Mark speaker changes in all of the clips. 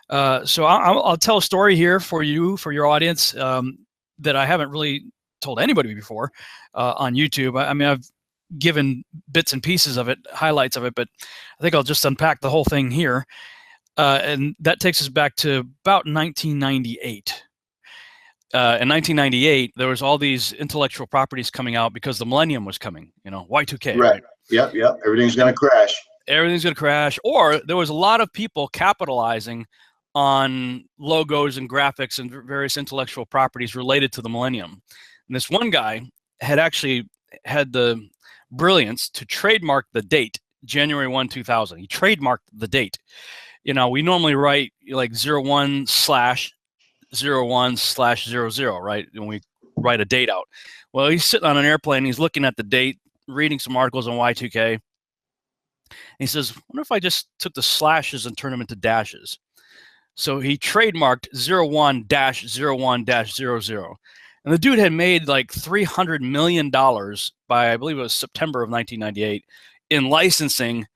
Speaker 1: So I'll tell a story here for you, for your audience, that I haven't really told anybody before on YouTube. I mean, I've given bits and pieces of it, highlights of it, but I think I'll just unpack the whole thing here. And that takes us back to about 1998. In 1998, there was all these intellectual properties coming out because the Millennium was coming, Y2K.
Speaker 2: Right. Yep. Everything's going to crash.
Speaker 1: Everything's going to crash. Or there was a lot of people capitalizing on logos and graphics and various intellectual properties related to the Millennium. And this one guy had actually had the brilliance to trademark the date, January 1, 2000. He trademarked the date. We normally write like 01/01/00, right? When we write a date out. Well, he's sitting on an airplane. He's looking at the date, reading some articles on Y2K. And he says, I wonder if I just took the slashes and turned them into dashes. So he trademarked 01-01-00. And the dude had made like $300 million by, I believe it was September of 1998, in licensing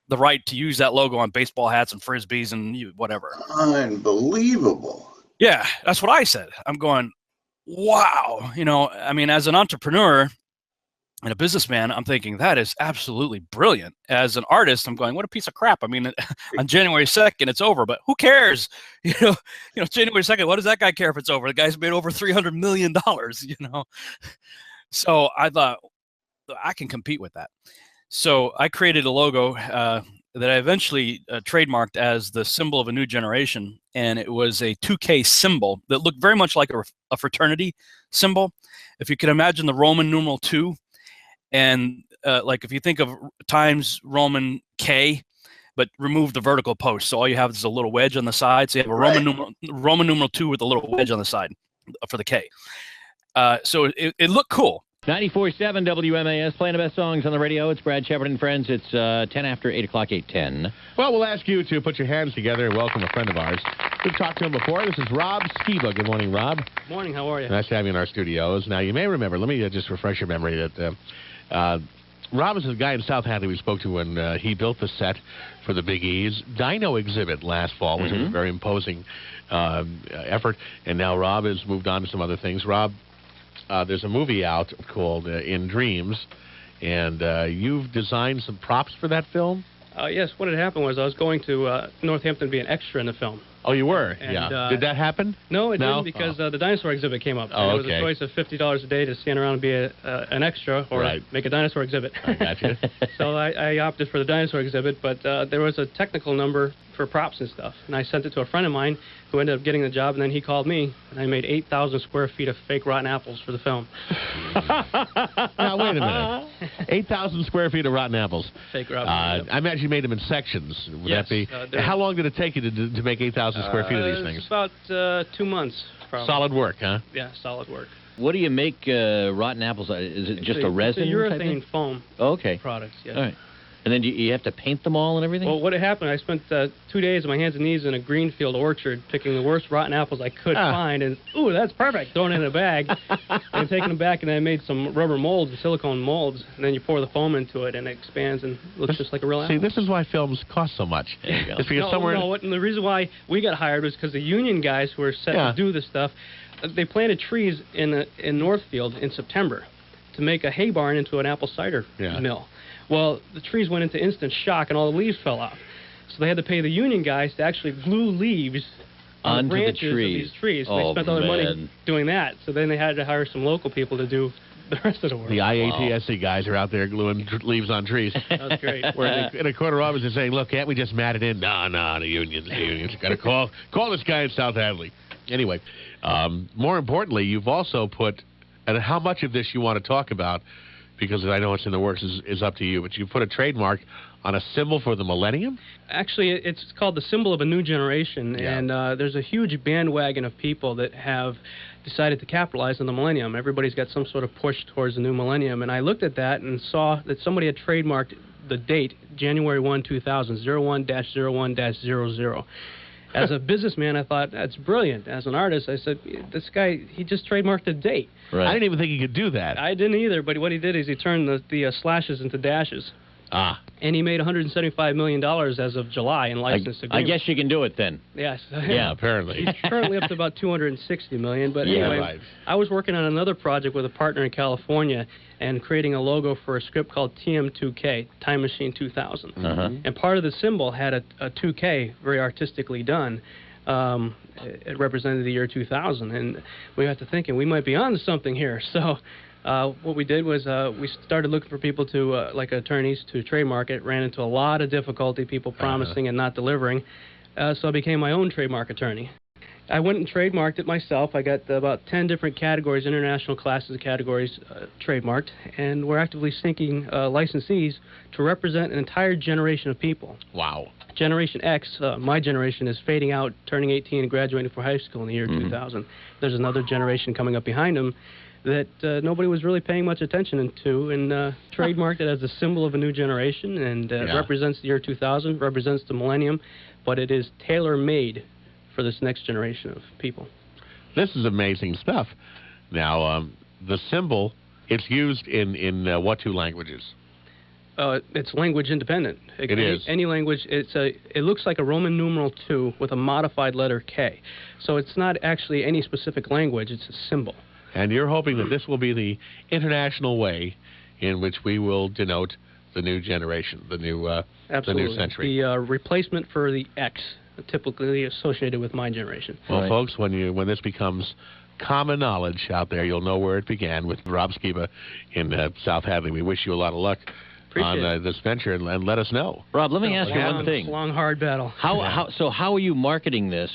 Speaker 1: the right to use that logo on baseball hats and Frisbees and whatever.
Speaker 2: Unbelievable.
Speaker 1: Yeah, that's what I said. I'm going, wow. I mean, as an entrepreneur and a businessman, I'm thinking that is absolutely brilliant. As an artist, I'm going, what a piece of crap. I mean, on January 2nd, it's over, but who cares? January 2nd, what does that guy care if it's over? The guy's made over $300 million, So I thought, I can compete with that. So I created a logo that I eventually trademarked as the symbol of a new generation. And it was a 2K symbol that looked very much like a fraternity symbol. If you can imagine the Roman numeral 2, and like if you think of Times Roman K, but remove the vertical post. So all you have is a little wedge on the side. So you have a Roman numeral 2 with a little wedge on the side for the K. So it looked cool.
Speaker 3: 94.7 WMAS, playing the best songs on the radio. It's Brad Shepard and friends. It's 10 after 8 o'clock, 8:10.
Speaker 4: Well, we'll ask you to put your hands together and welcome a friend of ours. We've talked to him before. This is Rob Skiba. Good morning, Rob.
Speaker 5: Good morning. How are you?
Speaker 4: Nice to have you in our studios. Now, you may remember, let me just refresh your memory that Rob is a guy in South Hadley we spoke to when he built the set for the Big E's Dino exhibit last fall, which was a very imposing effort. And now Rob has moved on to some other things. Rob, there's a movie out called In Dreams, and you've designed some props for that film?
Speaker 5: Yes, what had happened was I was going to Northampton to be an extra in the film.
Speaker 4: Oh, you were?
Speaker 5: And,
Speaker 4: yeah. Did that happen?
Speaker 5: No, it didn't, because the dinosaur exhibit came up.
Speaker 4: Oh,
Speaker 5: and it was a choice of $50 a day to stand around and be an extra or make a dinosaur exhibit.
Speaker 4: I got you.
Speaker 5: So I opted for the dinosaur exhibit, but there was a technical number for props and stuff. And I sent it to a friend of mine who ended up getting the job, and then he called me, and I made 8,000 square feet of fake rotten apples for the film.
Speaker 4: Now, wait a minute. 8,000 square feet of rotten apples.
Speaker 5: Fake rotten apples.
Speaker 4: I imagine you made them in sections. Would that be? How long did it take you to make 8,000 square feet of these things?
Speaker 5: About 2 months, probably.
Speaker 4: Solid work, huh?
Speaker 5: Yeah, solid work.
Speaker 3: What do you make rotten apples? Is it just a resin?
Speaker 5: It's a urethane foam products, yeah.
Speaker 3: All right. And then you have to paint them all and everything?
Speaker 5: Well, what had happened, I spent 2 days on my hands and knees in a greenfield orchard picking the worst rotten apples I could find, and, ooh, that's perfect, throwing it in a bag, and taking them back, and I made some rubber molds, silicone molds, and then you pour the foam into it, and it expands and looks just like a real apple.
Speaker 4: See, this is why films cost so much.
Speaker 3: There you go.
Speaker 4: It's because
Speaker 5: and the reason why we got hired was because the union guys who were set to do this stuff, they planted trees in Northfield in September to make a hay barn into an apple cider mill. Well, the trees went into instant shock and all the leaves fell off. So they had to pay the union guys to actually glue leaves on the branches of these trees. So they spent all their money doing that. So then they had to hire some local people to do the rest of the work.
Speaker 4: The IATSC guys are out there gluing leaves on trees.
Speaker 5: That was great.
Speaker 4: Where in a corner office they're saying, look, can't we just mat it in? No, the unions. Got to call this guy in South Hadley. Anyway, more importantly, you've also put, and how much of this you want to talk about, because I know it's in the works, is up to you, but you put a trademark on a symbol for the Millennium?
Speaker 5: Actually, it's called the symbol of a new generation, and there's a huge bandwagon of people that have decided to capitalize on the Millennium. Everybody's got some sort of push towards the new Millennium, and I looked at that and saw that somebody had trademarked the date, January 1, 2000, 01-01-00. As a businessman, I thought, that's brilliant. As an artist, I said, this guy, he just trademarked the date.
Speaker 4: Right. I didn't even think he could do that.
Speaker 5: I didn't either, but what he did is he turned the slashes into dashes. And he made $175 million as of July in license agreement.
Speaker 3: I guess you can do it then.
Speaker 5: Yes.
Speaker 4: Yeah, apparently.
Speaker 5: He's currently up to about $260 million. But anyway,
Speaker 4: right.
Speaker 5: I was working on another project with a partner in California and creating a logo for a script called TM2K, Time Machine 2000. And part of the symbol had a 2K very artistically done. It represented the year 2000. And we got to thinking we might be on to something here. So what we did was we started looking for people to, like attorneys, to trademark it. Ran into a lot of difficulty, people promising and not delivering. So I became my own trademark attorney. I went and trademarked it myself. I got about 10 different categories, international classes of categories trademarked, and we're actively seeking licensees to represent an entire generation of people.
Speaker 4: Wow.
Speaker 5: Generation X, my generation, is fading out, turning 18 and graduating from high school in the year 2000. There's another generation coming up behind them that nobody was really paying much attention to, and trademarked it as a symbol of a new generation, and represents the year 2000, represents the Millennium, but it is tailor-made for this next generation of people.
Speaker 4: This is amazing stuff. Now, the symbol, it's used in what 2 languages?
Speaker 5: It's language independent.
Speaker 4: It is.
Speaker 5: Any language. It looks like a Roman numeral 2 with a modified letter K. So it's not actually any specific language. It's a symbol.
Speaker 4: And you're hoping that this will be the international way in which we will denote the new generation, the new century.
Speaker 5: The replacement for the X, typically associated with my generation.
Speaker 4: Well, folks, when this becomes common knowledge out there, you'll know where it began with Rob Skiba in South Hadley. We wish you a lot of luck on this venture, and let us know.
Speaker 3: Rob, let me ask you one thing.
Speaker 5: It's a long, hard battle.
Speaker 3: How are you marketing this?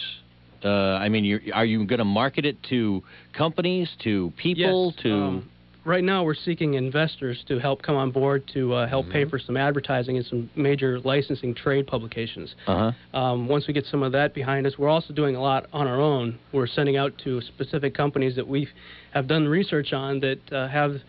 Speaker 3: I mean, are you going to market it to companies, to people,
Speaker 5: yes.
Speaker 3: to...
Speaker 5: Right now, we're seeking investors to help come on board to help pay for some advertising and some major licensing trade publications. Once we get some of that behind us, we're also doing a lot on our own. We're sending out to specific companies that we have done research on that have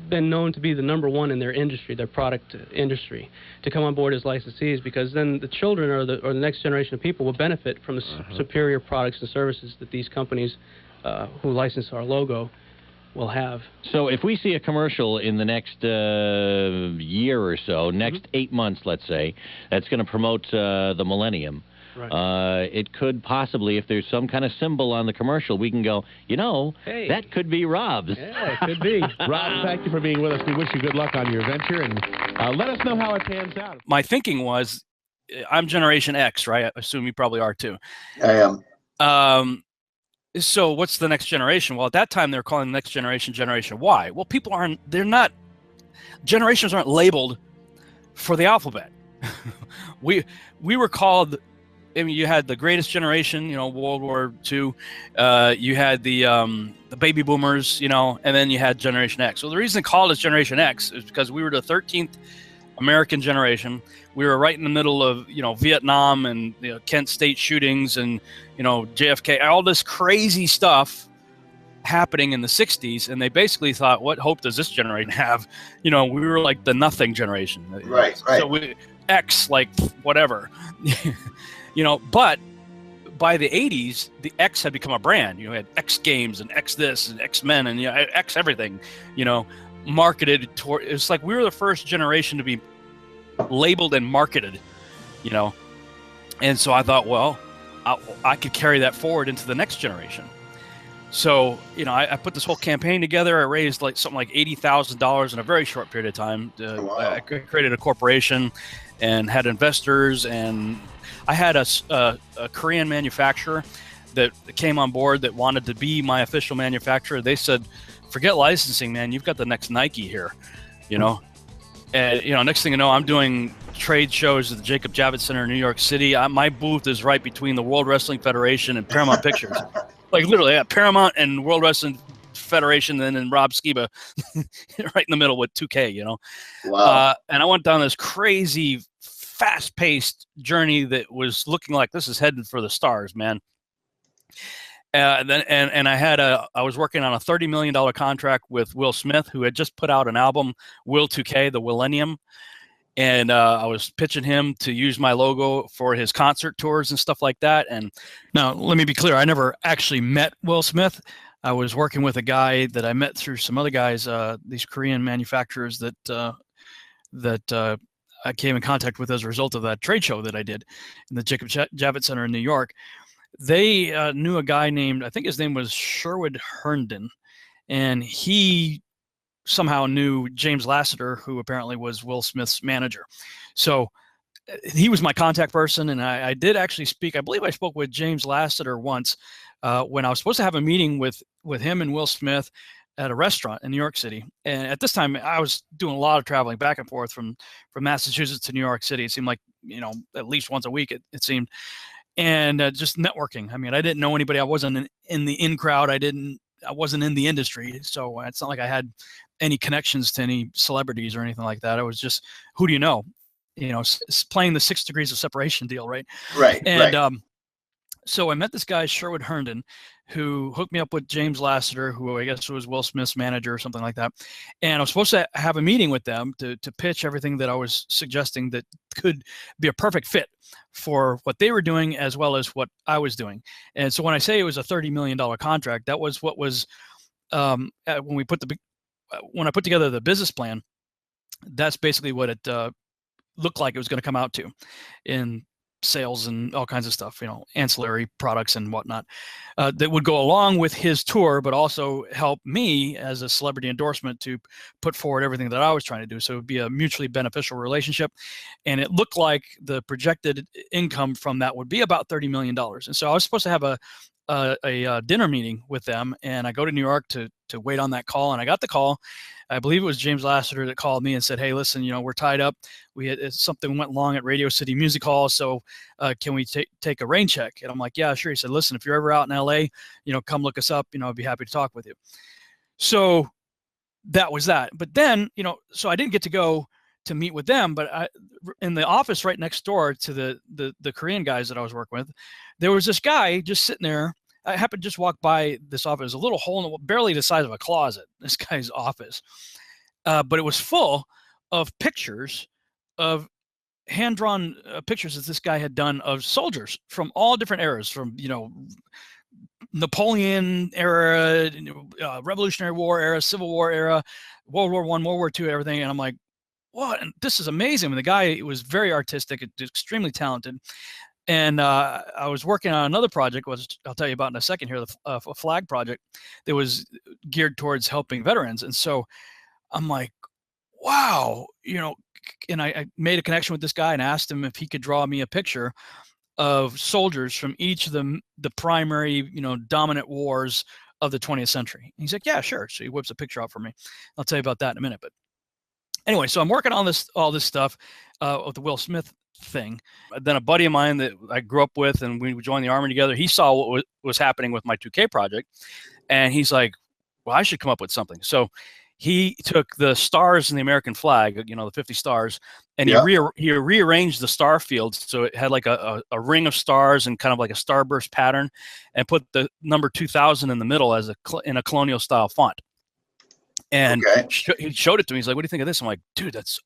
Speaker 5: been known to be the #1 in their industry, their product industry, to come on board as licensees, because then the children or the next generation of people will benefit from the superior products and services that these companies who license our logo will have.
Speaker 3: So if we see a commercial in the next year or so, next 8 months, let's say, that's going to promote the Millennium, it could possibly, if there's some kind of symbol on the commercial, we can go, you know, that could be Rob's.
Speaker 5: Yeah, it could be.
Speaker 4: Rob, thank you for being with us. We wish you good luck on your venture, and let us know how it pans out.
Speaker 1: My thinking was, I'm Generation X, right? I assume you probably are too.
Speaker 2: I am.
Speaker 1: So what's the next generation? Well, at that time, they were calling the next generation Generation Y. Well, people aren't, generations aren't labeled for the alphabet. we were called, I mean, you had the greatest generation, you know, World War II. You had the baby boomers, you know, and then you had Generation X. So the reason they called us Generation X is because we were the 13th American generation. We were right in the middle of, you know, Vietnam and Kent State shootings and, you know, JFK, all this crazy stuff happening in the 60s. And they basically thought, what hope does this generation have? You know, we were like the nothing generation.
Speaker 2: Right.
Speaker 1: So we, X, like whatever, you know, but by the 80s, the X had become a brand. You had X Games and X this and X Men and, you know, X everything, you know, marketed toward. It's like we were the first generation to be labeled and marketed, you know. And so I thought, well, I could carry that forward into the next generation. So, you know, I put this whole campaign together. I raised like something like $80,000 in a very short period of time. I created a corporation and had investors, and I had a Korean manufacturer that came on board that wanted to be my official manufacturer. They said, forget licensing, man. You've got the next Nike here, you know. And, you know, next thing you know, I'm doing trade shows at the Jacob Javits Center in New York City. My booth is right between the World Wrestling Federation and Paramount Pictures. Like, literally, yeah, Paramount and World Wrestling Federation, and then Rob Skiba right in the middle with 2K, you know.
Speaker 2: Wow.
Speaker 1: And I went down this crazy, fast-paced journey that was looking like this is heading for the stars, man. And I was working on a $30 million contract with Will Smith, who had just put out an album, Will 2K, the Millennium. And I was pitching him to use my logo for his concert tours and stuff like that. And now, let me be clear, I never actually met Will Smith. I was working with a guy that I met through some other guys, these Korean manufacturers that that I came in contact with as a result of that trade show that I did in the Jacob Javits Center in New York. They knew a guy named, I think his name was Sherwood Herndon, and he somehow knew James Lasseter, who apparently was Will Smith's manager. So he was my contact person, and I did actually speak. I believe I spoke with James Lasseter once when I was supposed to have a meeting with him and Will Smith at a restaurant in New York City. And at this time, I was doing a lot of traveling back and forth from Massachusetts to New York City. It seemed like, at least once a week, it seemed. And just networking. I mean, I didn't know anybody. I wasn't in the in crowd. I wasn't in the industry. So it's not like I had any connections to any celebrities or anything like that. I was just, who do you know? Playing the 6 degrees of separation deal, right?
Speaker 2: Right.
Speaker 1: And
Speaker 2: right.
Speaker 1: So I met this guy, Sherwood Herndon, who hooked me up with James Lasseter, who I guess was Will Smith's manager or something like that. And I was supposed to have a meeting with them to pitch everything that I was suggesting that could be a perfect fit for what they were doing as well as what I was doing. And so when I say it was a $30 million contract, that was what was when I put together the business plan. That's basically what it looked like it was going to come out to in sales and all kinds of stuff, ancillary products and whatnot, that would go along with his tour, but also help me as a celebrity endorsement to put forward everything that I was trying to do. So it would be a mutually beneficial relationship. And it looked like the projected income from that would be about $30 million. And so I was supposed to have a dinner meeting with them, and I go to New York to wait on that call, and I got the call. I believe it was James Lasseter that called me and said, "Hey, listen, we're tied up. Something went wrong at Radio City Music Hall, so can we take a rain check?" And I'm like, "Yeah, sure." He said, "Listen, if you're ever out in LA, come look us up. I'd be happy to talk with you." So that was that. But then, so I didn't get to go to meet with them, but in the office right next door to the Korean guys that I was working with, there was this guy just sitting there. I happened to just walk by this office. There's a little hole in the wall, barely the size of a closet, this guy's office. But it was full of pictures of hand-drawn pictures that this guy had done of soldiers from all different eras, from, Napoleon era, Revolutionary War era, Civil War era, World War I, World War II, everything. And I'm like, what? And this is amazing. And the guy was very artistic, extremely talented. And I was working on another project, which I'll tell you about in a second here, a flag project that was geared towards helping veterans. And so I'm like, wow, and I made a connection with this guy and asked him if he could draw me a picture of soldiers from each of the primary, dominant wars of the 20th century. And he's like, yeah, sure. So he whips a picture out for me. I'll tell you about that in a minute. But anyway, so I'm working on all this stuff with the Will Smith thing. Then a buddy of mine that I grew up with, and we joined the Army together, he saw what was happening with my 2K project, and he's like, well, I should come up with something. So he took the stars in the American flag, the 50 stars, and he rearranged the star fields so it had like a ring of stars and kind of like a starburst pattern, and put the number 2000 in the middle as in a colonial style font. And he showed it to me. He's like, what do you think of this? I'm like, dude, that's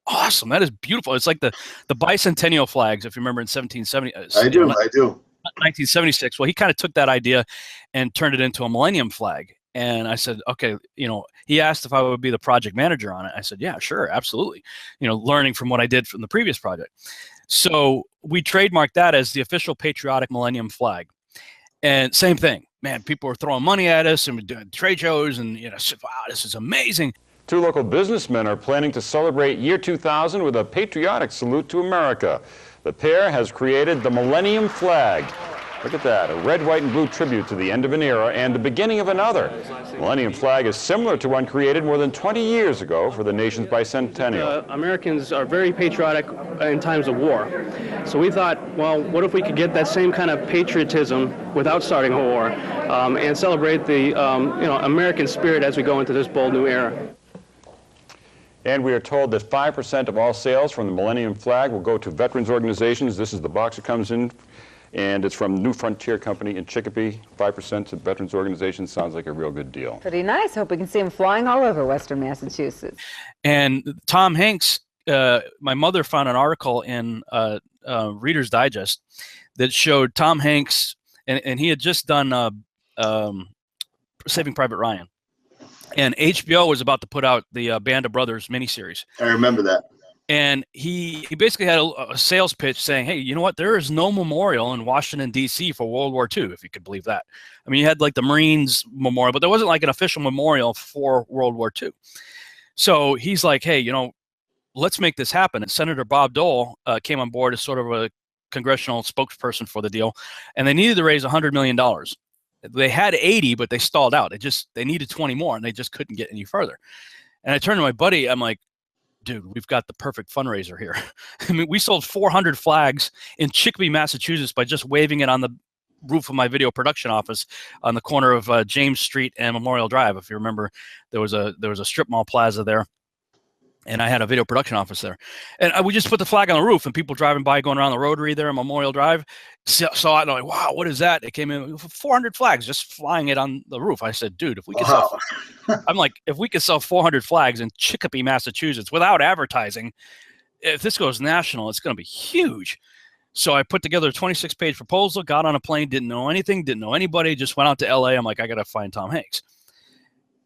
Speaker 1: awesome. That is beautiful. It's like the bicentennial flags, if you remember, in 1770.
Speaker 2: I do.
Speaker 1: 1976. Well, he kind of took that idea and turned it into a Millennium flag. And I said, okay, he asked if I would be the project manager on it. I said, yeah, sure, absolutely. Learning from what I did from the previous project. So we trademarked that as the official patriotic Millennium flag. And same thing, man, people were throwing money at us and doing trade shows, and said, wow, this is amazing.
Speaker 6: 2 local businessmen are planning to celebrate year 2000 with a patriotic salute to America. The pair has created the Millennium flag. Look at that, a red, white, and blue tribute to the end of an era and the beginning of another. The Millennium flag is similar to one created more than 20 years ago for the nation's bicentennial.
Speaker 5: Americans are very patriotic in times of war. So we thought, well, what if we could get that same kind of patriotism without starting a war and celebrate the American spirit as we go into this bold new era.
Speaker 6: And we are told that 5% of all sales from the Millennium flag will go to veterans organizations. This is the box it comes in, and it's from New Frontier Company in Chicopee. 5% to veterans organizations. Sounds like a real good deal.
Speaker 7: Pretty nice. Hope we can see him flying all over Western Massachusetts.
Speaker 1: And Tom Hanks, my mother found an article in Reader's Digest that showed Tom Hanks, and he had just done Saving Private Ryan. And HBO was about to put out the Band of Brothers miniseries.
Speaker 2: I remember that.
Speaker 1: And he basically had a sales pitch saying, hey, you know what? There is no memorial in Washington, D.C. for World War II, if you could believe that. I mean, you had like the Marines memorial, but there wasn't like an official memorial for World War II. So he's like, hey, you know, let's make this happen. And Senator Bob Dole came on board as sort of a congressional spokesperson for the deal, and they needed to raise $100 million. They had 80, but they stalled out. They needed 20 more, and they just couldn't get any further. And I turned to my buddy. I'm like, dude, we've got the perfect fundraiser here. I mean, we sold 400 flags in Chicopee, Massachusetts by just waving it on the roof of my video production office on the corner of James Street and Memorial Drive. If you remember, there was a strip mall plaza there, and I had a video production office there. And we just put the flag on the roof, and people driving by, going around the rotary there on Memorial Drive, saw it, and I'm like, wow, what is that? It came in with 400 flags just flying it on the roof. I said, dude, if we could sell, I'm like, if we could sell 400 flags in Chicopee, Massachusetts without advertising, if this goes national, it's going to be huge. So I put together a 26-page proposal, got on a plane, didn't know anything, didn't know anybody, just went out to LA. I'm like, I got to find Tom Hanks.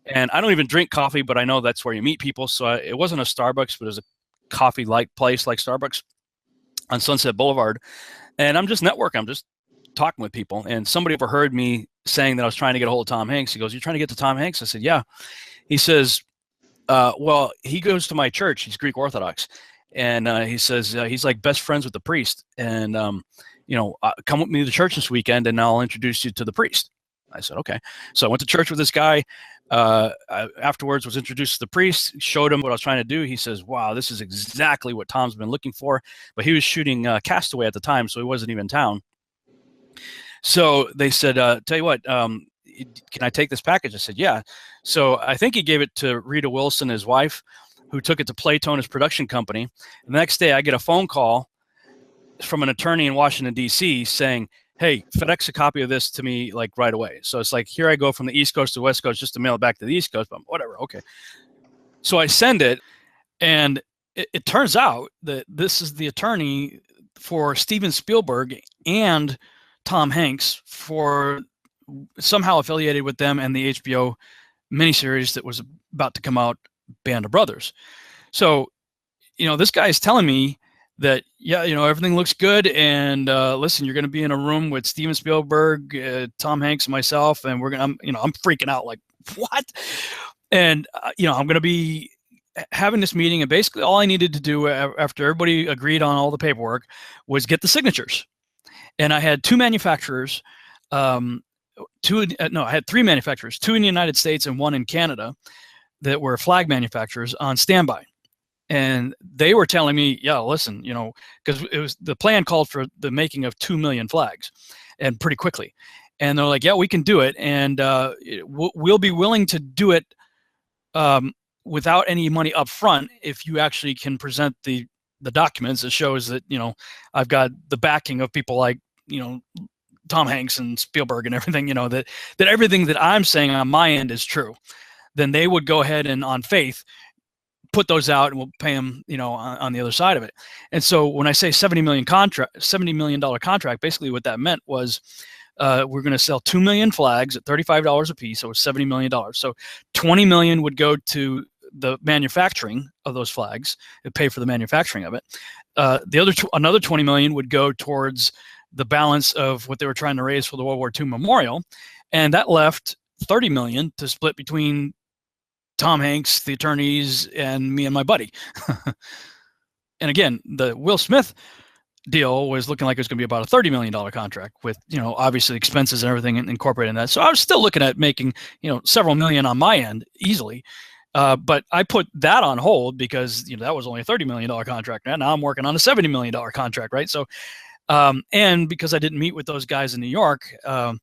Speaker 1: And I don't even drink coffee, but I know that's where you meet people. So it wasn't a Starbucks, but it was a coffee-like place like Starbucks on Sunset Boulevard. And I'm just networking. I'm just talking with people. And somebody overheard me saying that I was trying to get a hold of Tom Hanks. He goes, "You're trying to get to Tom Hanks?" I said, "Yeah." He says, well, he goes to my church. He's Greek Orthodox. And he says he's like best friends with the priest. And, you know, come with me to church this weekend, and I'll introduce you to the priest. I said, okay. So I went to church with this guy. Afterwards was introduced to the priest, showed him what I was trying to do. He says, wow, this is exactly what Tom's been looking for. But he was shooting Castaway at the time, so he wasn't even in town. So they said, tell you what, can I take this package? I said, yeah. So I think he gave it to Rita Wilson, his wife, who took it to Playtone, his production company. And the next day I get a phone call from an attorney in Washington, D.C. saying, hey, FedEx a copy of this to me like right away. So it's like, here I go from the East Coast to the West Coast just to mail it back to the East Coast, but whatever, okay. So I send it, and it turns out that this is the attorney for Steven Spielberg and Tom Hanks, for somehow affiliated with them and the HBO miniseries that was about to come out, Band of Brothers. So, you know, this guy is telling me that, yeah, you know, everything looks good, and listen, you're going to be in a room with Steven Spielberg, Tom Hanks, and myself, and I'm freaking out, like, what? And you know, I'm going to be having this meeting, and basically all I needed to do after everybody agreed on all the paperwork was get the signatures. And I had two manufacturers, I had three manufacturers, two in the United States and one in Canada, that were flag manufacturers on standby. And they were telling me, yeah, listen, you know, because it was, the plan called for the making of 2 million flags, and pretty quickly. And they're like, yeah, we can do it. And we'll be willing to do it without any money up front if you actually can present the documents that shows that, you know, I've got the backing of people like, you know, Tom Hanks and Spielberg and everything, you know, that everything that I'm saying on my end is true. Then they would go ahead and on faith put those out, and we'll pay them, you know, on the other side of it. And so when I say $70 million contract, basically what that meant was we're going to sell 2 million flags at $35 a piece. So it was $70 million. So 20 million would go to the manufacturing of those flags, and pay for the manufacturing of it. Another 20 million would go towards the balance of what they were trying to raise for the World War II memorial. And that left 30 million to split between Tom Hanks, the attorneys, and me and my buddy. And again, the Will Smith deal was looking like it was going to be about a $30 million contract with, you know, obviously expenses and everything incorporated in that. So I was still looking at making, you know, several million on my end easily. But I put that on hold because, you know, that was only a $30 million contract. Now I'm working on a $70 million contract, right? So, and because I didn't meet with those guys in New York, I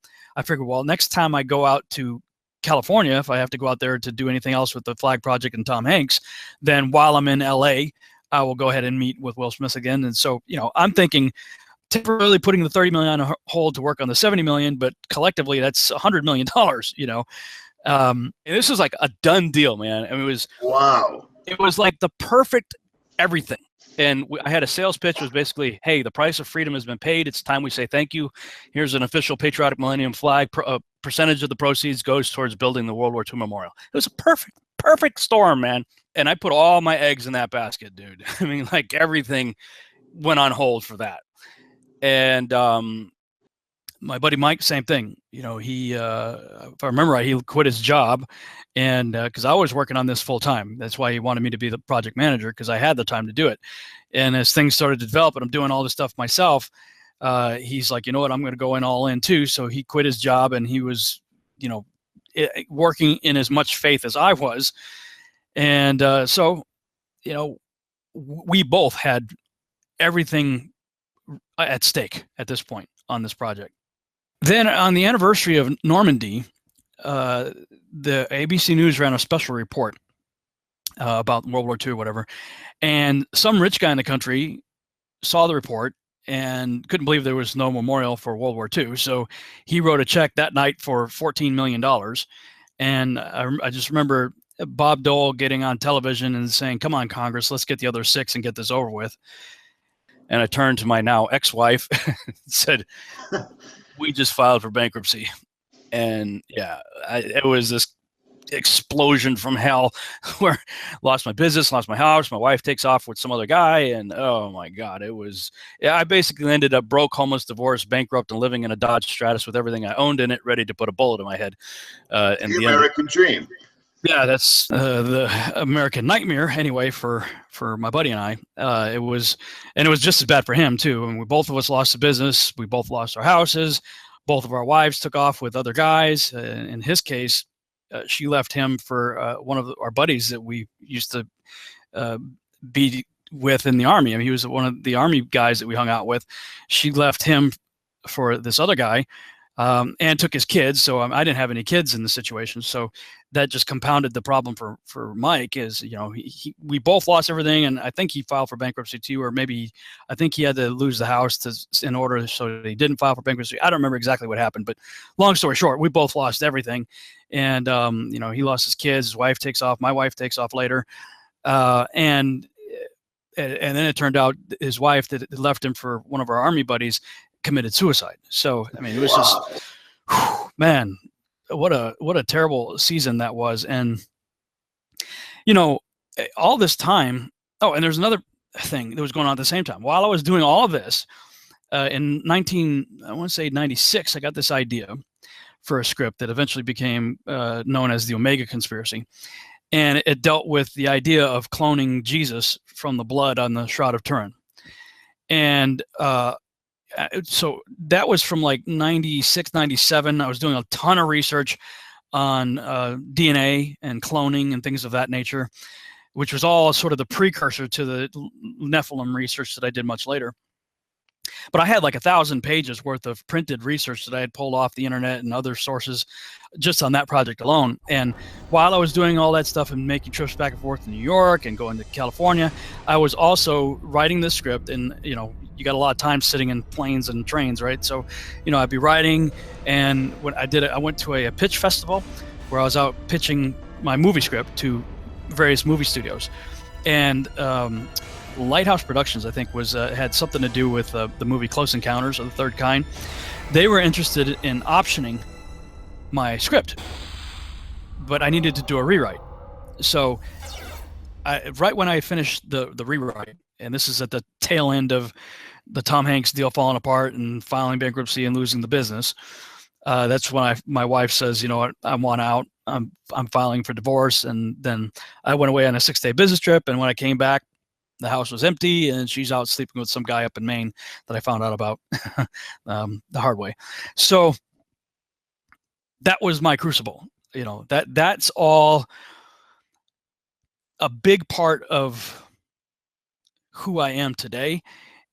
Speaker 1: figured, well, next time I go out to California, if I have to go out there to do anything else with the flag project and Tom Hanks, then while I'm in LA, I will go ahead and meet with Will Smith again. And so, you know, I'm thinking temporarily putting the 30 million on hold to work on the 70 million, but collectively that's $100 million, you know. And this was like a done deal, man. I mean, it was like the perfect everything. And I had a sales pitch, was basically, hey, the price of freedom has been paid. It's time we say thank you. Here's an official patriotic Millennium flag. A percentage of the proceeds goes towards building the World War II memorial. It was a perfect perfect storm, man. And I put all my eggs in that basket, dude. I mean, like everything went on hold for that. And my buddy Mike, same thing. You know, he, if I remember right, he quit his job, and because I was working on this full time. That's why he wanted me to be the project manager, because I had the time to do it. And as things started to develop, and I'm doing all this stuff myself, he's like, you know what, I'm going to go in all in too. So he quit his job, and he was, you know, working in as much faith as I was. And so, you know, we both had everything at stake at this point on this project. Then on the anniversary of Normandy, the ABC News ran a special report about World War II or whatever. And some rich guy in the country saw the report and couldn't believe there was no memorial for World War II. So he wrote a check that night for $14 million. And I just remember Bob Dole getting on television and saying, come on, Congress, let's get the other 6 and get this over with. And I turned to my now ex-wife and said, we just filed for bankruptcy. And yeah, it was this explosion from hell where lost my business, lost my house. My wife takes off with some other guy. And oh my God, it was, yeah, I basically ended up broke, homeless, divorced, bankrupt, and living in a Dodge Stratus with everything I owned in it, ready to put a bullet in my head.
Speaker 2: And the American dream.
Speaker 1: Yeah, that's the American nightmare anyway for my buddy and I. It was just as bad for him too. And we both of us lost the business. We both lost our houses. Both of our wives took off with other guys. In his case, she left him for one of our buddies that we used to be with in the Army. I mean, he was one of the Army guys that we hung out with. She left him for this other guy. And took his kids. So I didn't have any kids in the situation. So that just compounded the problem for Mike is, you know, we both lost everything. And I think he filed for bankruptcy too, or maybe I think he had to lose the house in order so he didn't file for bankruptcy. I don't remember exactly what happened, but long story short, we both lost everything. And, you know, he lost his kids, his wife takes off, my wife takes off later. And then it turned out his wife that left him for one of our Army buddies committed suicide. So I mean, it was just, man, what a terrible season that was. And you know, all this time. Oh, and there's another thing that was going on at the same time. While I was doing all of this, in 96, I got this idea for a script that eventually became known as the Omega Conspiracy, and it dealt with the idea of cloning Jesus from the blood on the Shroud of Turin. And so that was from like 96, 97. I was doing a ton of research on DNA and cloning and things of that nature, which was all sort of the precursor to the Nephilim research that I did much later. But I had like 1,000 pages worth of printed research that I had pulled off the internet and other sources just on that project alone. And while I was doing all that stuff and making trips back and forth to New York and going to California, I was also writing this script. And, you know, you got a lot of time sitting in planes and trains, right? So, you know, I'd be writing. And when I did it, I went to a pitch festival where I was out pitching my movie script to various movie studios. And Lighthouse Productions, I think, was had something to do with the movie Close Encounters of the Third Kind. They were interested in optioning my script, but I needed to do a rewrite. So right when I finished the rewrite, and this is at the tail end of the Tom Hanks deal falling apart and filing bankruptcy and losing the business, that's when my wife says, you know what, I want out. I'm filing for divorce. And then I went away on a 6-day business trip, and when I came back, the house was empty, and she's out sleeping with some guy up in Maine that I found out about the hard way. So that was my crucible. You know, that's all a big part of who I am today.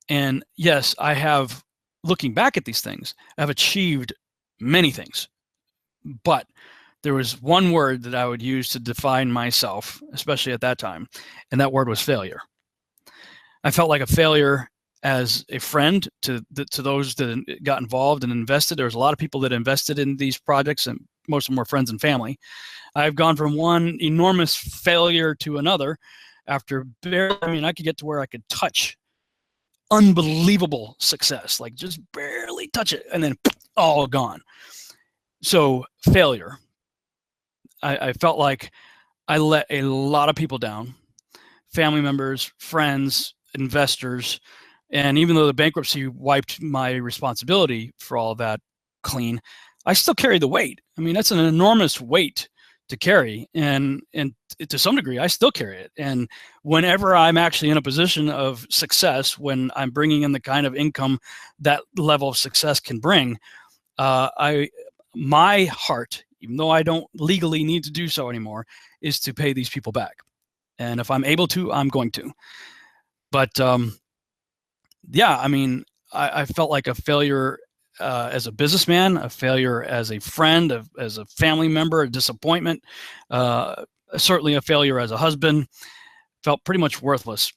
Speaker 1: And yes, I have, looking back at these things, I've achieved many things, but there was one word that I would use to define myself, especially at that time, and that word was failure. I felt like a failure as a friend to those that got involved and invested. There was a lot of people that invested in these projects, and most of them were friends and family. I've gone from one enormous failure to another after barely, I mean, I could get to where I could touch unbelievable success, like just barely touch it, and then all gone. So failure. I felt like I let a lot of people down, family members, friends, investors. And even though the bankruptcy wiped my responsibility for all of that clean, I still carry the weight. I mean, that's an enormous weight to carry. And to some degree, I still carry it. And whenever I'm actually in a position of success, when I'm bringing in the kind of income that level of success can bring, my heart, even though I don't legally need to do so anymore, is to pay these people back. And if I'm able to, I'm going to. But yeah, I mean, I felt like a failure as a businessman, a failure as a friend, as a family member, a disappointment, certainly a failure as a husband. Felt pretty much worthless.